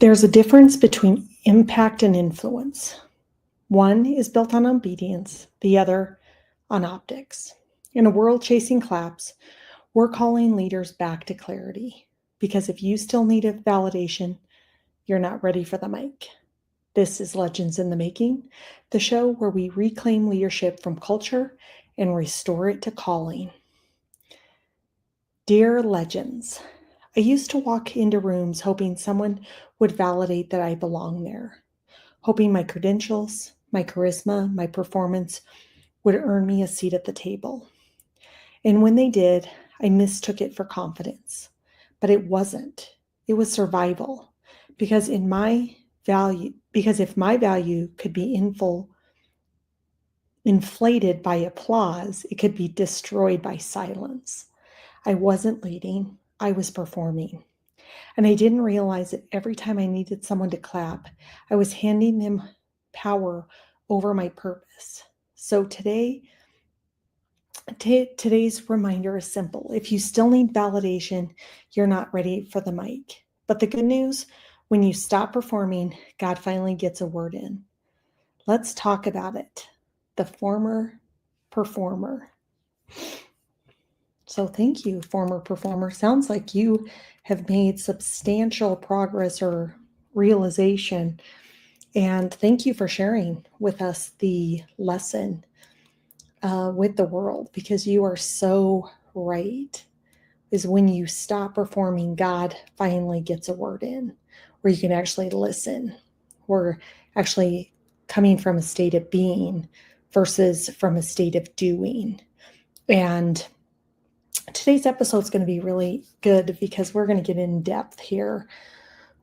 There's a difference between impact and influence. One is built on obedience, the other on optics. In a world chasing claps, we're calling leaders back to clarity. Because if you still need a validation, you're not ready for the mic. This is Legends in the Making, the show where we reclaim leadership from culture and restore it to calling. Dear Legends, I used to walk into rooms hoping someone would validate that I belong there, hoping my credentials, my charisma, my performance would earn me a seat at the table. And when they did, I mistook it for confidence. But it wasn't. It was survival. Because if my value could be inflated by applause, it could be destroyed by silence. I wasn't leading, I was performing. And I didn't realize that every time I needed someone to clap, I was handing them power over my purpose. So today's reminder is simple. If you still need validation, you're not ready for the mic. But the good news, when you stop performing, God finally gets a word in. Let's talk about it. The former performer. So thank you, former performer. Sounds like you have made substantial progress or realization. And thank you for sharing with us the lesson with the world, because you are so right. Is when you stop performing, God finally gets a word in, where you can actually listen. We're actually coming from a state of being versus from a state of doing. And today's episode is going to be really good because we're going to get in depth here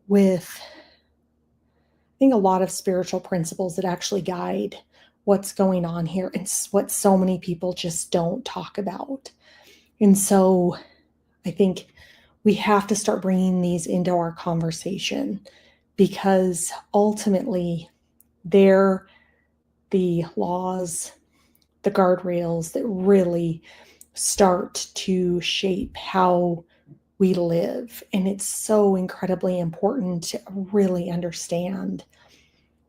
with, I think, a lot of spiritual principles that actually guide what's going on here and what so many people just don't talk about. And so I think we have to start bringing these into our conversation, because ultimately they're the laws, the guardrails that really start to shape how we live. And it's so incredibly important to really understand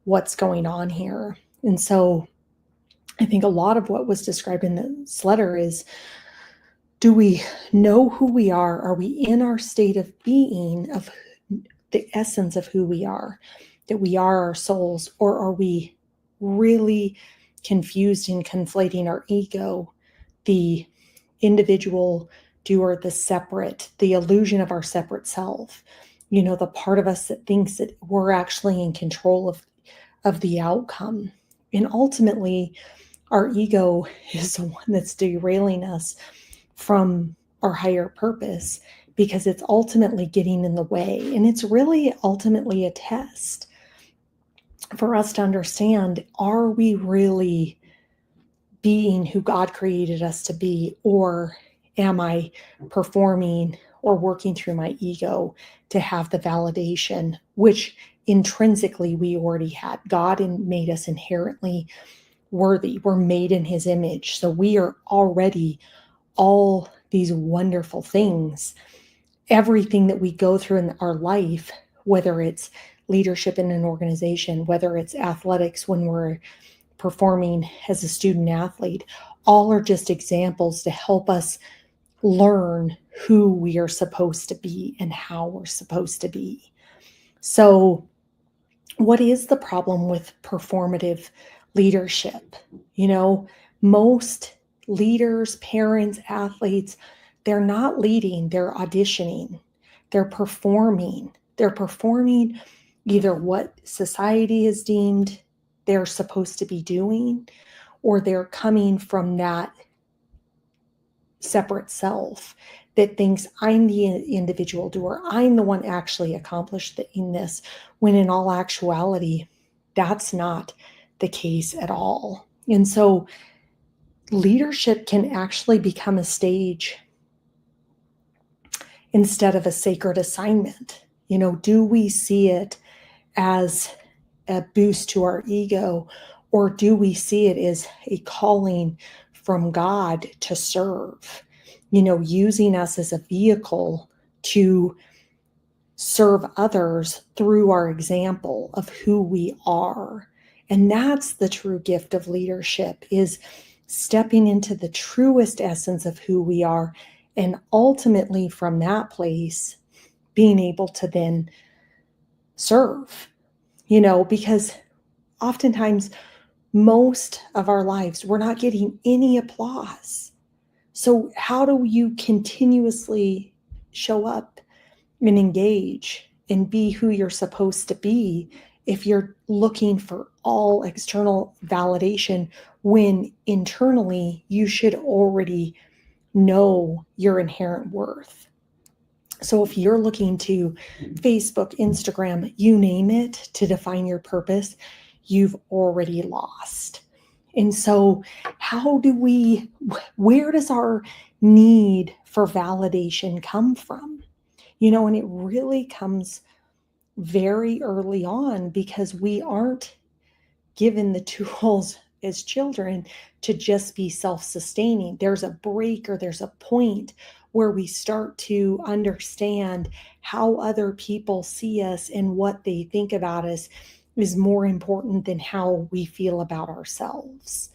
what's going on here. And so I think a lot of what was described in this letter is, do we know who we are? Are we in our state of being, of the essence of who we are, that we are our souls? Or are we really confused and conflating our ego, the individual doer, the separate, the illusion of our separate self, the part of us that thinks that we're actually in control of the outcome? And ultimately, our ego is the one that's derailing us from our higher purpose, because it's ultimately getting in the way. And it's really ultimately a test for us to understand, are we really being who God created us to be? Or am I performing or working through my ego to have the validation, which intrinsically we already had? God made us inherently worthy. We're made in his image. So we are already all these wonderful things. Everything that we go through in our life, whether it's leadership in an organization, whether it's athletics when we're performing as a student athlete, all are just examples to help us learn who we are supposed to be and how we're supposed to be. So what is the problem with performative leadership? Most leaders, parents, athletes, they're not leading, they're auditioning, they're performing. They're performing either what society has deemed they're supposed to be doing, or they're coming from that separate self that thinks, I'm the individual doer, I'm the one actually accomplished in this, when in all actuality, that's not the case at all. And so leadership can actually become a stage instead of a sacred assignment. Do we see it as a boost to our ego, or do we see it as a calling from God to serve, using us as a vehicle to serve others through our example of who we are. And that's the true gift of leadership, is stepping into the truest essence of who we are, and ultimately from that place being able to then serve, because oftentimes most of our lives we're not getting any applause. So how do you continuously show up and engage and be who you're supposed to be if you're looking for all external validation, when internally you should already know your inherent worth? So if you're looking to Facebook, Instagram, you name it, to define your purpose, you've already lost. And so where does our need for validation come from? And it really comes very early on, because we aren't given the tools as children to just be self-sustaining. There's a break, or there's a point where we start to understand how other people see us and what they think about us is more important than how we feel about ourselves.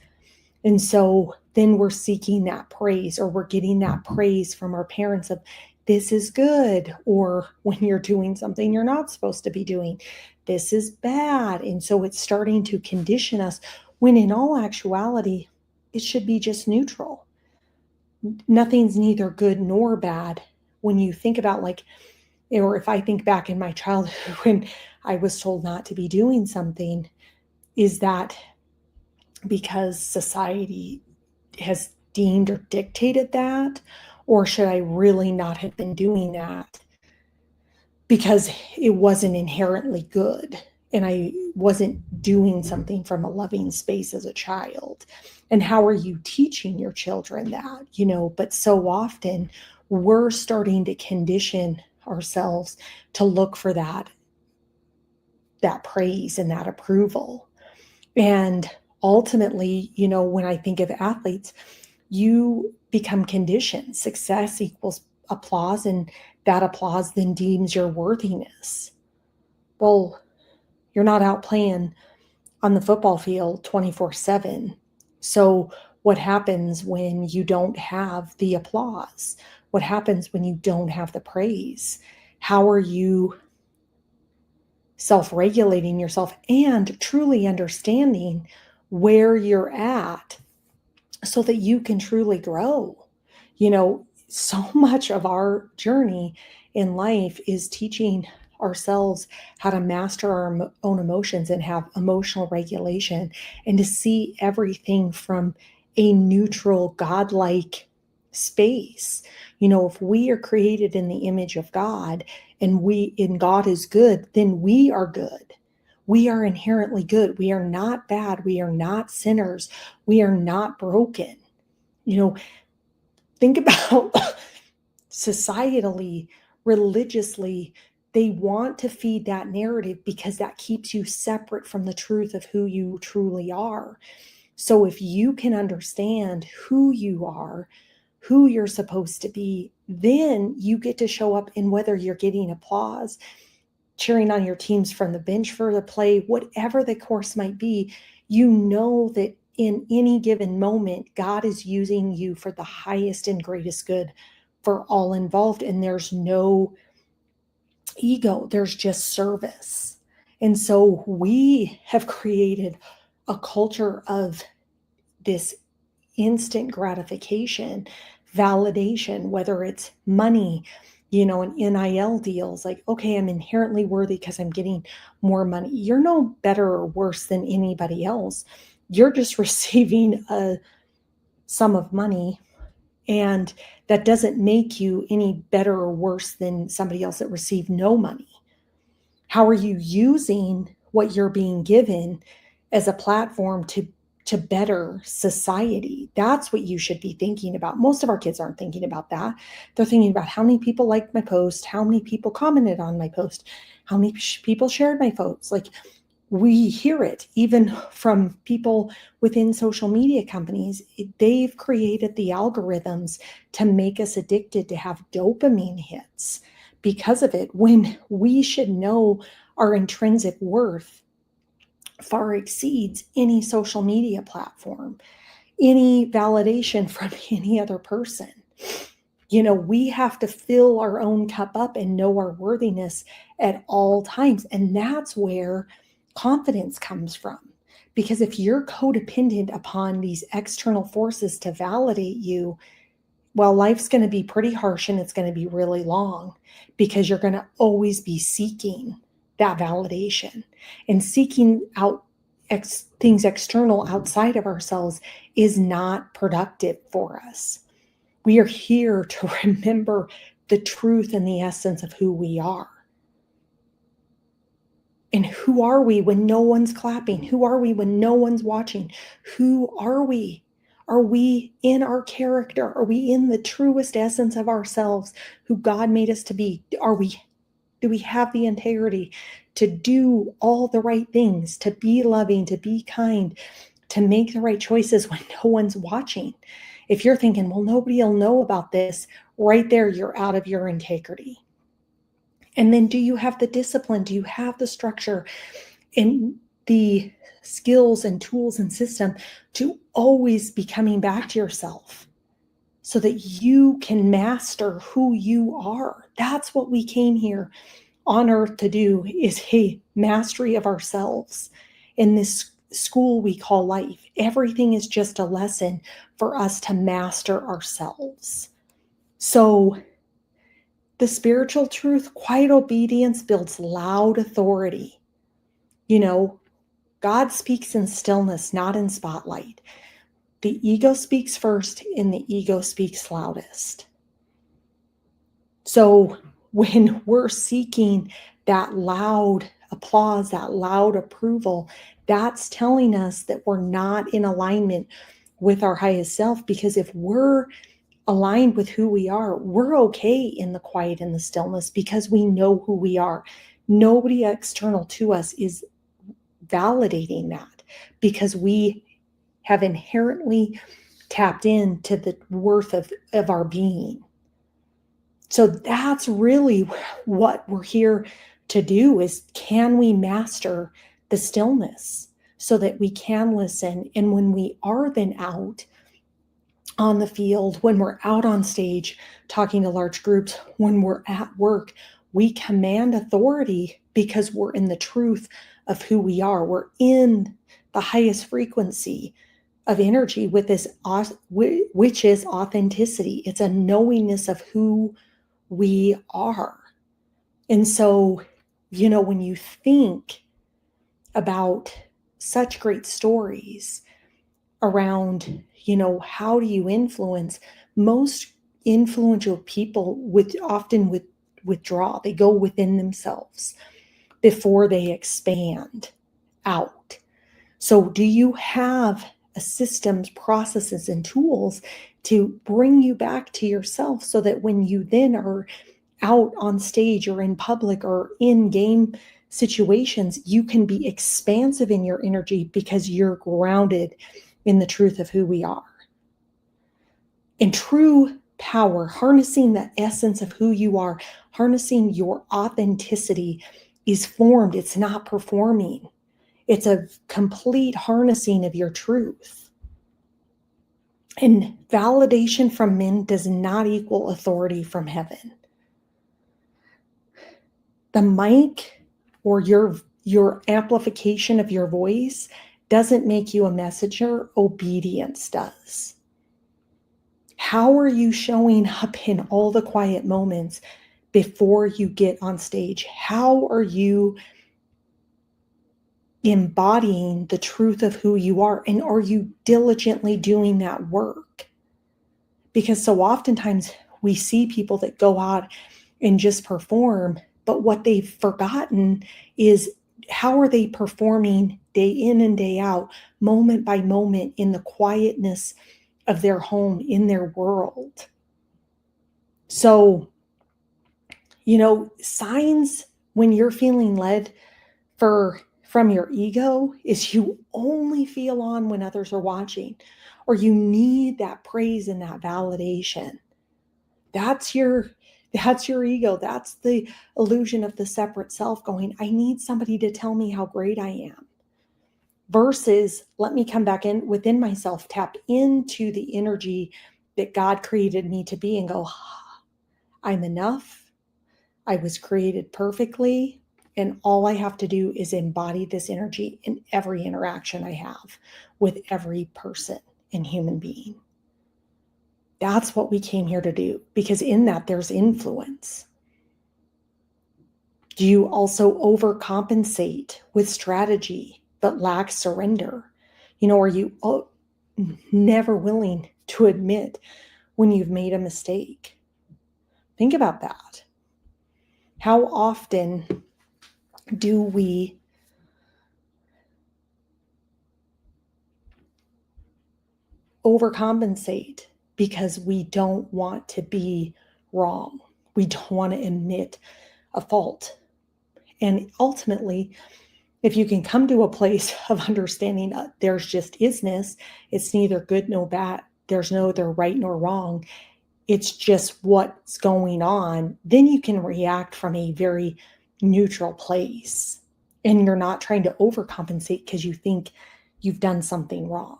And so then we're seeking that praise, or we're getting that praise from our parents of, this is good, or when you're doing something you're not supposed to be doing, this is bad. And so it's starting to condition us, when in all actuality, it should be just neutral. Nothing's neither good nor bad. When you think about, or if I think back in my childhood when I was told not to be doing something, is that because society has deemed or dictated that? Or should I really not have been doing that because it wasn't inherently good and I wasn't doing something from a loving space as a child? And how are you teaching your children that? But so often we're starting to condition ourselves to look for that praise and that approval. And ultimately, when I think of athletes, you become conditioned. Success equals applause, and that applause then deems your worthiness. Well, you're not out playing on the football field 24/7. So what happens when you don't have the applause? What happens when you don't have the praise? How are you self-regulating yourself and truly understanding where you're at so that you can truly grow? So much of our journey in life is teaching ourselves how to master our own emotions and have emotional regulation, and to see everything from a neutral, godlike space. If we are created in the image of God, and God is good, then we are good. We are inherently good. We are not bad. We are not sinners. We are not broken. Think about societally, religiously, they want to feed that narrative because that keeps you separate from the truth of who you truly are. So if you can understand who you are, who you're supposed to be, then you get to show up in whether you're getting applause, cheering on your teams from the bench for the play, whatever the course might be. That in any given moment, God is using you for the highest and greatest good for all involved. And there's no ego, there's just service. And so we have created a culture of this instant gratification, validation, whether it's money, and NIL deals, like, okay, I'm inherently worthy because I'm getting more money. You're no better or worse than anybody else. You're just receiving a sum of money, and that doesn't make you any better or worse than somebody else that received no money. How are you using what you're being given as a platform to better society? That's what you should be thinking about. Most of our kids aren't thinking about that. They're thinking about how many people liked my post, how many people commented on my post, how many people shared my posts. Like, we hear it even from people within social media companies. They've created the algorithms to make us addicted to have dopamine hits, because of it, when we should know our intrinsic worth far exceeds any social media platform, any validation from any other person. We have to fill our own cup up and know our worthiness at all times. And that's where confidence comes from. Because if you're codependent upon these external forces to validate you, well, life's going to be pretty harsh and it's going to be really long, because you're going to always be seeking that validation, and seeking out things external outside of ourselves is not productive for us. We are here to remember the truth and the essence of who we are. And who are we when no one's clapping? Who are we when no one's watching? Who are we? Are we in our character? Are we in the truest essence of ourselves, who God made us to be? Do we have the integrity to do all the right things, to be loving, to be kind, to make the right choices when no one's watching? If you're thinking, well, nobody will know about this, right there, you're out of your integrity. And then, do you have the discipline? Do you have the structure and the skills and tools and system to always be coming back to yourself so that you can master who you are? That's what we came here on earth to do, is a mastery of ourselves in this school we call life. Everything is just a lesson for us to master ourselves. So the spiritual truth, quiet obedience builds loud authority. God speaks in stillness, not in spotlight. The ego speaks first, and the ego speaks loudest. So when we're seeking that loud applause, that loud approval, that's telling us that we're not in alignment with our highest self. Because if we're aligned with who we are, we're okay in the quiet and the stillness, because we know who we are. Nobody external to us is validating that, because we have inherently tapped into the worth of our being. So that's really what we're here to do, is can we master the stillness so that we can listen? And when we are then out on the field, when we're out on stage talking to large groups, when we're at work, we command authority because we're in the truth of who we are. We're in the highest frequency of energy with this, which is authenticity. It's a knowingness of who we are. And so, when you think about such great stories around, how do you influence? Most influential people often withdraw. They go within themselves before they expand out. So do you have a systems, processes, and tools to bring you back to yourself, so that when you then are out on stage or in public or in game situations, you can be expansive in your energy because you're grounded in the truth of who we are? In true power, harnessing the essence of who you are, harnessing your authenticity is formed. It's not performing. It's a complete harnessing of your truth. And validation from men does not equal authority from heaven. The mic or your amplification of your voice doesn't make you a messenger. Obedience does. How are you showing up in all the quiet moments before you get on stage? How are you embodying the truth of who you are? And are you diligently doing that work? Because so oftentimes we see people that go out and just perform, but what they've forgotten is, how are they performing day in and day out, moment by moment, in the quietness of their home, in their world? So, signs when you're feeling led from your ego is you only feel on when others are watching, or you need that praise and that validation. That's your That's your ego. That's the illusion of the separate self going, I need somebody to tell me how great I am. Versus, let me come back in within myself, tap into the energy that God created me to be and go, I'm enough. I was created perfectly. And all I have to do is embody this energy in every interaction I have with every person and human being. That's what we came here to do, because in that there's influence. Do you also overcompensate with strategy but lack surrender? Are you never willing to admit when you've made a mistake? Think about that. How often do we overcompensate because we don't want to be wrong? We don't want to admit a fault. And ultimately, if you can come to a place of understanding there's just isness, it's neither good nor bad, there's no either right nor wrong, it's just what's going on, then you can react from a very neutral place. And you're not trying to overcompensate because you think you've done something wrong.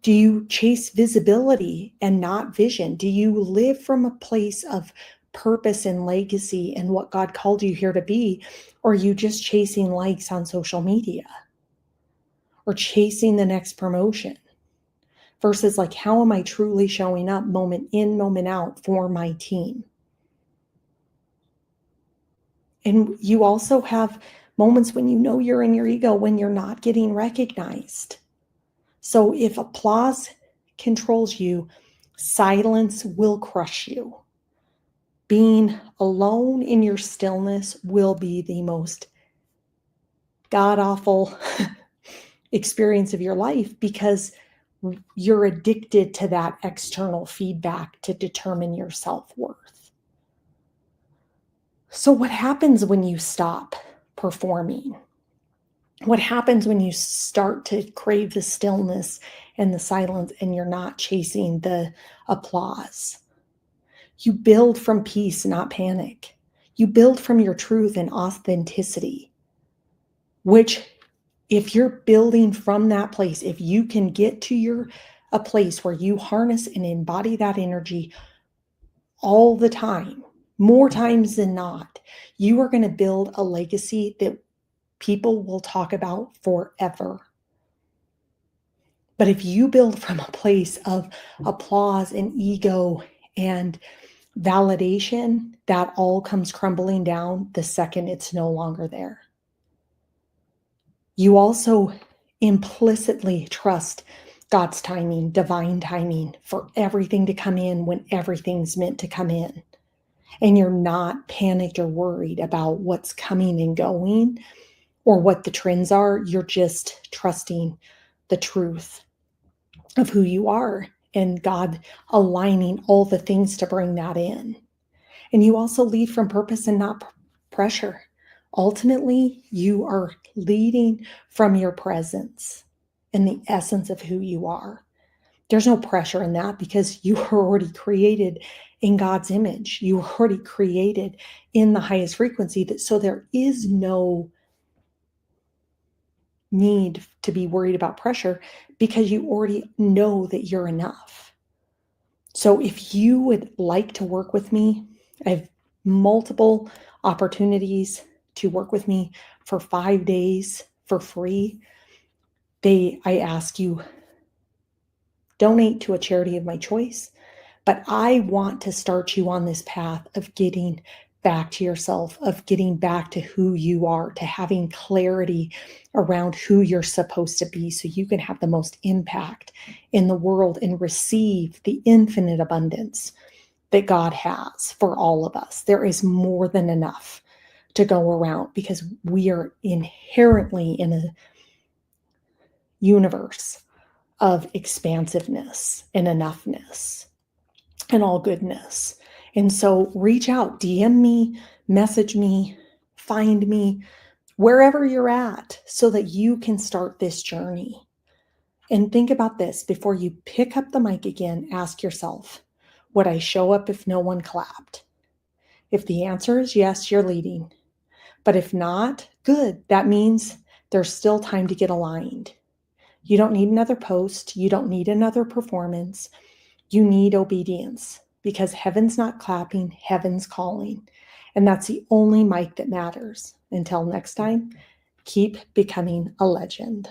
Do you chase visibility and not vision? Do you live from a place of purpose and legacy and what God called you here to be? Or are you just chasing likes on social media or chasing the next promotion? Versus like, how am I truly showing up moment in, moment out for my team? And you also have moments when you're in your ego, when you're not getting recognized. So if applause controls you, silence will crush you. Being alone in your stillness will be the most god-awful experience of your life, because you're addicted to that external feedback to determine your self-worth. So what happens when you stop performing? What happens when you start to crave the stillness and the silence and you're not chasing the applause? You build from peace, not panic. You build from your truth and authenticity, which, if you're building from that place, if you can get to a place where you harness and embody that energy all the time, more times than not, you are going to build a legacy that people will talk about forever. But if you build from a place of applause and ego and validation, that all comes crumbling down the second it's no longer there. You also implicitly trust God's timing, divine timing, for everything to come in when everything's meant to come in. And you're not panicked or worried about what's coming and going or what the trends are. You're just trusting the truth of who you are and God aligning all the things to bring that in. And you also lead from purpose and not pressure. Ultimately, you are leading from your presence and the essence of who you are. There's no pressure in that, because you are already created in God's image. You are already created in the highest frequency. So there is no need to be worried about pressure, because you already know that you're enough. So if you would like to work with me, I have multiple opportunities to work with me for 5 days for free. I ask you, donate to a charity of my choice, but I want to start you on this path of getting back to yourself, of getting back to who you are, to having clarity around who you're supposed to be, so you can have the most impact in the world and receive the infinite abundance that God has for all of us. There is more than enough to go around, because we are inherently in a universe of expansiveness and enoughness and all goodness. And so reach out, DM me, message me, find me wherever you're at, so that you can start this journey. And think about this: before you pick up the mic again, ask yourself, would I show up if no one clapped? If the answer is yes, you're leading. But if not, good. That means there's still time to get aligned. You don't need another post. You don't need another performance. You need obedience because heaven's not clapping, heaven's calling. And that's the only mic that matters. Until next time, keep becoming a legend.